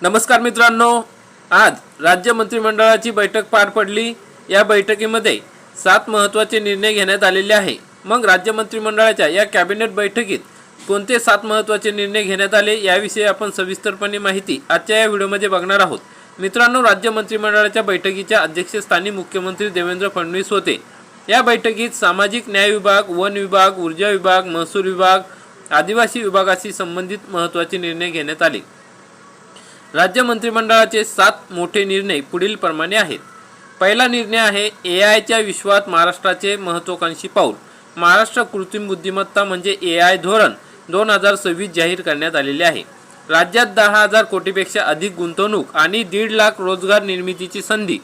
नमस्कार मित्रांनो, आज राज्य मंत्रिमंडळाची बैठक पार पडली। या बैठकीमध्ये 7 महत्त्वाचे निर्णय घेण्यात आलेले आहे। मग राज्य मंत्रिमंडळाच्या या कॅबिनेट बैठकीत कोणते 7 महत्त्वाचे निर्णय घेण्यात आले याविषयी आपण सविस्तरपणे माहिती आजच्या या व्हिडिओमध्ये बघणार आहोत। मित्रांनो, राज्य मंत्रिमंडळाच्या बैठकीच्या अध्यक्षस्थानी मुख्यमंत्री देवेंद्र फडणवीस होते। या बैठकीत सामाजिक न्याय विभाग, वन विभाग, ऊर्जा विभाग, महसूल विभाग, आदिवासी विभागाशी संबंधित महत्त्वाचे निर्णय घेण्यात आले। राज्य मंत्रिमंडळाचे 7 मोठे निर्णय पुढील प्रमाणे आहेत। पहिला निर्णय आहे एआयच्या विश्वात महाराष्ट्राचे महत्त्वाकांक्षी पाऊल। महाराष्ट्र कृत्रिम बुद्धिमत्ता म्हणजे एआय धोरण 2026 जाहीर करण्यात आलेले आहे। राज्यात 10,000 कोटीपेक्षा अधिक गुंतवणूक आणि 1.5 लाख रोजगार निर्मितीची संधी।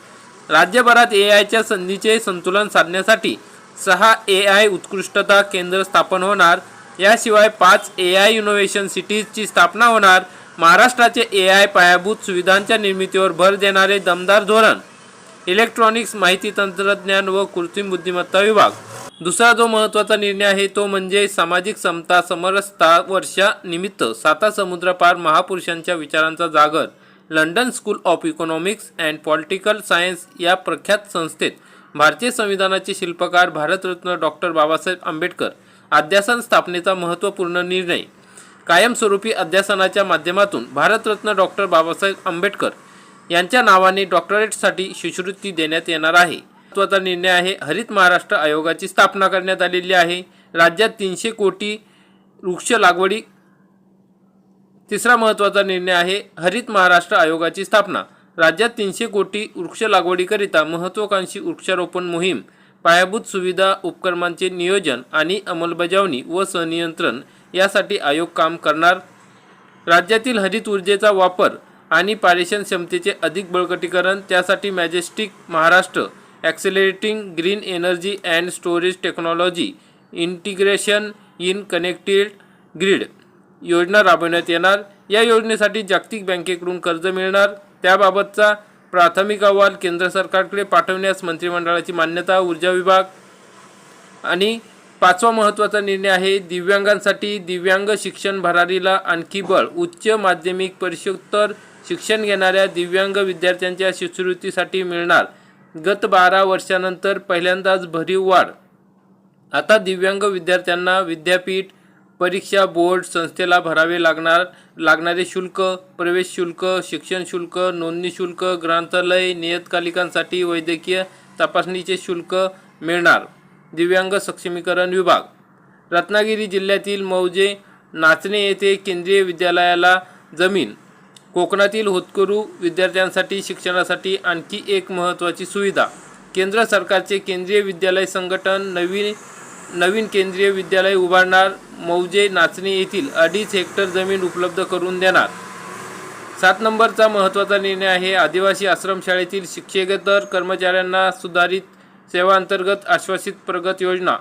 राज्यभरात एआयच्या संधीचे संतुलन साधण्यासाठी 6 एआय उत्कृष्टता केंद्र स्थापन होणार। याशिवाय 5 एआय इनोव्हेशन सिटीजची स्थापना होणार। महाराष्ट्राचे एआय पायाभूत सुविधांच्या निर्मितीवर भर देणारे दमदार धोरण। इलेक्ट्रॉनिक्स, माहिती तंत्रज्ञान व कृत्रिम बुद्धिमत्ता विभाग। दुसरा जो महत्त्वाचा निर्णय आहे तो म्हणजे सामाजिक समता समरसता वर्षानिमित्त 7 समुद्रपार महापुरुषांच्या विचारांचा जागर। London school of economics and political science या प्रख्यात संस्थेत भारतीय संविधानाचे शिल्पकार भारतरत्न डॉक्टर बाबासाहेब आंबेडकर अध्यासन स्थापनेचा महत्त्वपूर्ण निर्णय। कायमस्वरूपी अध्यासनाच्या माध्यमातून भारतरत्न डॉक्टर बाबासाहेब आंबेडकर यांच्या नावाने डॉक्टरेटसाठी शिष्यवृत्ती देण्यात येणार आहे। महत्त्वाचा निर्णय आहे हरित महाराष्ट्र आयोगाची स्थापना करण्यात आलेली आहे। राज्यात 300 कोटी वृक्ष लागवडी। तिसरा महत्त्वाचा निर्णय आहे हरित महाराष्ट्र आयोगाची स्थापना। राज्यात 300 कोटी वृक्ष लागवडीकरिता महत्त्वाकांक्षी वृक्षारोपण मोहीम, पायाभूत सुविधा उपक्रमांचे नियोजन आणि अंमलबजावणी व संनियंत्रण यासाठी आयोग काम करणार। राज्यातील हरित ऊर्जेचा वापर आणि पारेषण क्षमतेचे अधिक बळकटीकरण, त्यासाठी majestic Maharashtra accelerating green energy and storage technology integration in connected grid योजना राबवण्यात येणार। या योजनेसाठी जागतिक बँकेकडून कर्ज मिळणार। त्याबाबतचा प्राथमिक अहवाल केंद्र सरकारकडे पाठवण्यास मंत्रिमंडळाची मान्यता। ऊर्जा विभाग। आणि 5वा महत्त्वाचा निर्णय आहे दिव्यांगांसाठी दिव्यांग शिक्षण भरारीला आणखी बळ। उच्च माध्यमिक परीक्षोत्तर शिक्षण घेणाऱ्या दिव्यांग विद्यार्थ्यांच्या शिष्यवृत्तीसाठी मिळणार गत 12 वर्षांनंतर पहिल्यांदाच भरीव वाढ। आता दिव्यांग विद्यार्थ्यांना विद्यापीठ परीक्षा बोर्ड संस्थेला भरावे लागणारे शुल्क, प्रवेश शुल्क, शिक्षण शुल्क, नोंदणी शुल्क, ग्रंथालय नियतकालिकांसाठी वैद्यकीय तपासणीचे शुल्क मिळणार। दिव्यांग सक्षमीकरण विभाग। रत्नागिरी जिल्ह्यातील मौजे नाचणे येथे केंद्रीय विद्यालयाला जमीन। कोकणातील होतकरू विद्यार्थ्यांसाठी शिक्षणासाठी आणखी एक महत्त्वाची सुविधा। केंद्र सरकारचे केंद्रीय विद्यालय संघटन नवीन केंद्रीय विद्यालय उभारणार। मौजे नाचणे येथील 2.5 हेक्टर जमीन उपलब्ध करून देणार। 7 नंबरचा महत्त्वाचा निर्णय आहे आदिवासी आश्रमशाळेतील शिक्षकेतर कर्मचाऱ्यांना सुधारित सेवांतर्गत आश्वासित प्रगत योजना।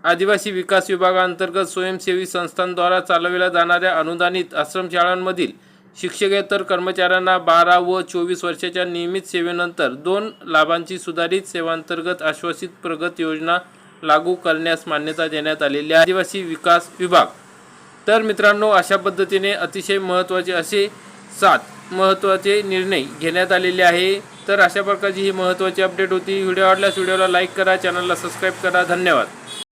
आदिवासी विकास विभागांतर्गत स्वयंसेवी संस्थांद्वारा चालवल्या जाणाऱ्या अनुदानित आश्रमशाळांमधील शिक्षकेतर कर्मचाऱ्यांना 12 व 24 वर्षाच्या नियमित सेवेनंतर 2 लाभांची सुधारित सेवांतर्गत आश्वासित प्रगत योजना लागू करण्यास मान्यता देण्यात आलेली आहे। आदिवासी विकास विभाग। तर मित्रांनो, अशा पद्धतीने अतिशय महत्त्वाचे असे 7 महत्त्वाचे निर्णय घेण्यात आलेले आहे। तर अशा प्रकारची ही महत्त्वाची अपडेट होती। व्हिडिओ आवडल्यास व्हिडिओला लाईक करा, चॅनलला सबस्क्राईब करा। धन्यवाद।